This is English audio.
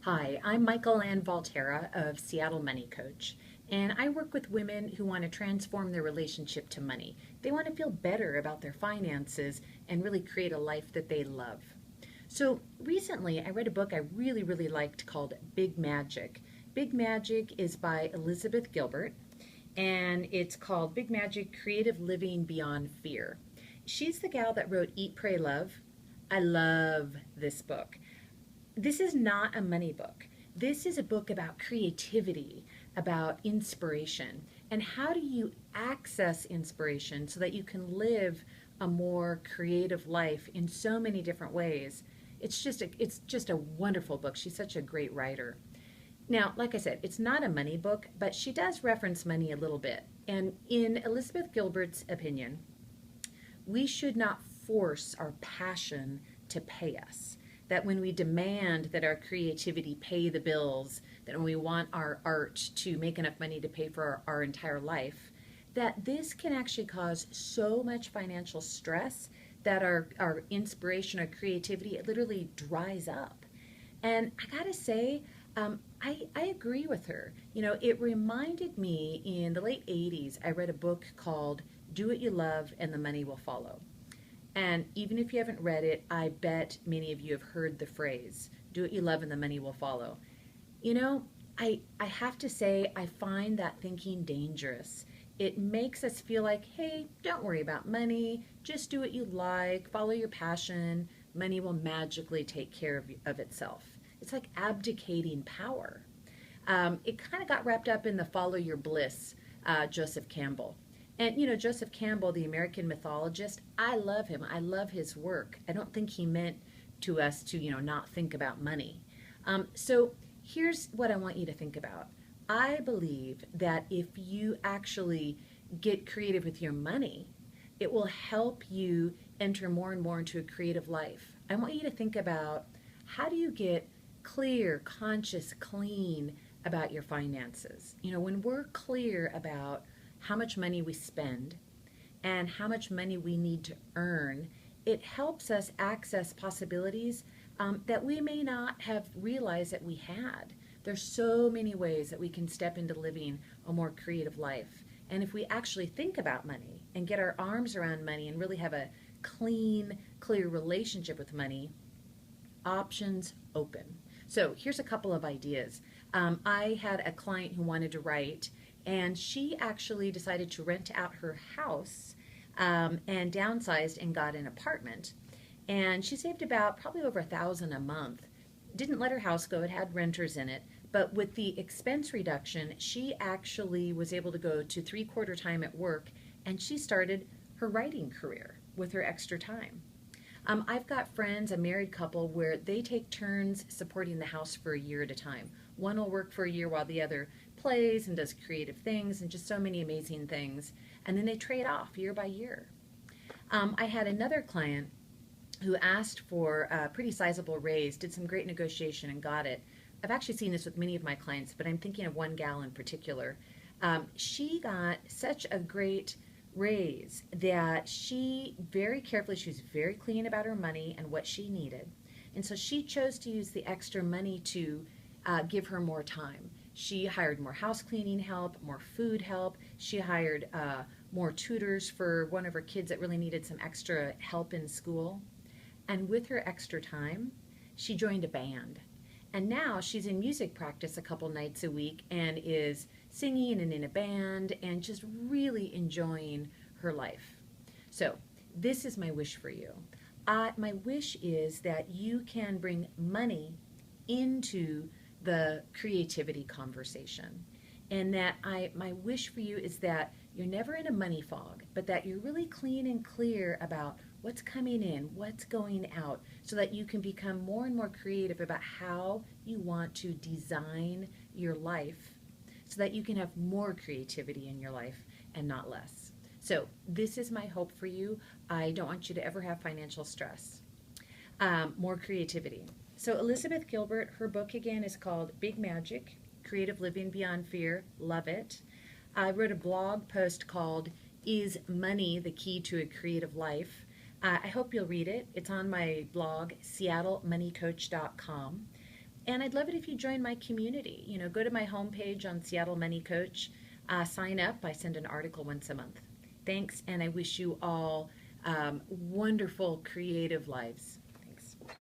Hi, I'm Mikelann Valterra of Seattle Money Coach, and I work with women who want to transform their relationship to money. They want to feel better about their finances and really create a life that they love. So recently, I read a book I really liked called Big Magic. Big Magic is by Elizabeth Gilbert, and it's called Big Magic Creative Living Beyond Fear. She's the gal that wrote Eat, Pray, Love. I love this book. This is not a money book. This is a book about creativity, about inspiration, and how do you access inspiration so that you can live a more creative life in so many different ways. It's just a wonderful book. She's such a great writer. Now, like I said, it's not a money book, but she does reference money a little bit. And in Elizabeth Gilbert's opinion, we should not force our passion to pay us. That when we demand that our creativity pay the bills, that when we want our art to make enough money to pay for our entire life, that this can actually cause so much financial stress that our inspiration, our creativity, it literally dries up. And I gotta say, I agree with her. You know, it reminded me in the late 80s, I read a book called Do What You Love and the Money Will Follow. And even if you haven't read it, I bet many of you have heard the phrase, do what you love and the money will follow. You know, I have to say, I find that thinking dangerous. It makes us feel like, hey, don't worry about money, just do what you like, follow your passion, money will magically take care of itself. It's like abdicating power. It kind of got wrapped up in the follow your bliss, Joseph Campbell. And you know, Joseph Campbell, the American mythologist, I love him. I love his work. I don't think he meant to us to, not think about money. So here's what I want you to think about. I believe that if you actually get creative with your money, it will help you enter more and more into a creative life. I want you to think about how do you get clear, conscious, clean about your finances. You know, when we're clear about how much money we spend and how much money we need to earn, it helps us access possibilities that we may not have realized that we had. There's so many ways that we can step into living a more creative life. And if we actually think about money and get our arms around money and really have a clean, clear relationship with money, options open. So here's a couple of ideas. I had a client who wanted to write, and she actually decided to rent out her house and downsized and got an apartment. And she saved about probably over $1,000 a month. Didn't let her house go, it had renters in it. But with the expense reduction, she actually was able to go to 3/4 time at work, and she started her writing career with her extra time. I've got friends, a married couple, where they take turns supporting the house for a year at a time. One will work for a year while the other plays and does creative things and just so many amazing things. And then they trade off year by year. I had another client who asked for a pretty sizable raise, did some great negotiation and got it. I've actually seen this with many of my clients, but I'm thinking of one gal in particular. She got such a great raise that she very carefully, she was very clean about her money and what she needed. And so she chose to use the extra money to give her more time. She hired more house cleaning help, more food help. She hired more tutors for one of her kids that really needed some extra help in school. And with her extra time, she joined a band. And now she's in music practice a couple nights a week and is singing and in a band and just really enjoying her life. So this is my wish for you. My wish is that you can bring money into the creativity conversation. And that my wish for you is that you're never in a money fog, but that you're really clean and clear about what's coming in, what's going out, so that you can become more and more creative about how you want to design your life so that you can have more creativity in your life and not less. So this is my hope for you. I don't want you to ever have financial stress. More creativity. So Elizabeth Gilbert, her book again is called Big Magic, Creative Living Beyond Fear. Love it. I wrote a blog post called Is Money the Key to a Creative Life? I hope you'll read it. It's on my blog, seattlemoneycoach.com. And I'd love it if you join my community. Go to my homepage on Seattle Money Coach, sign up. I send an article once a month. Thanks, and I wish you all wonderful, creative lives.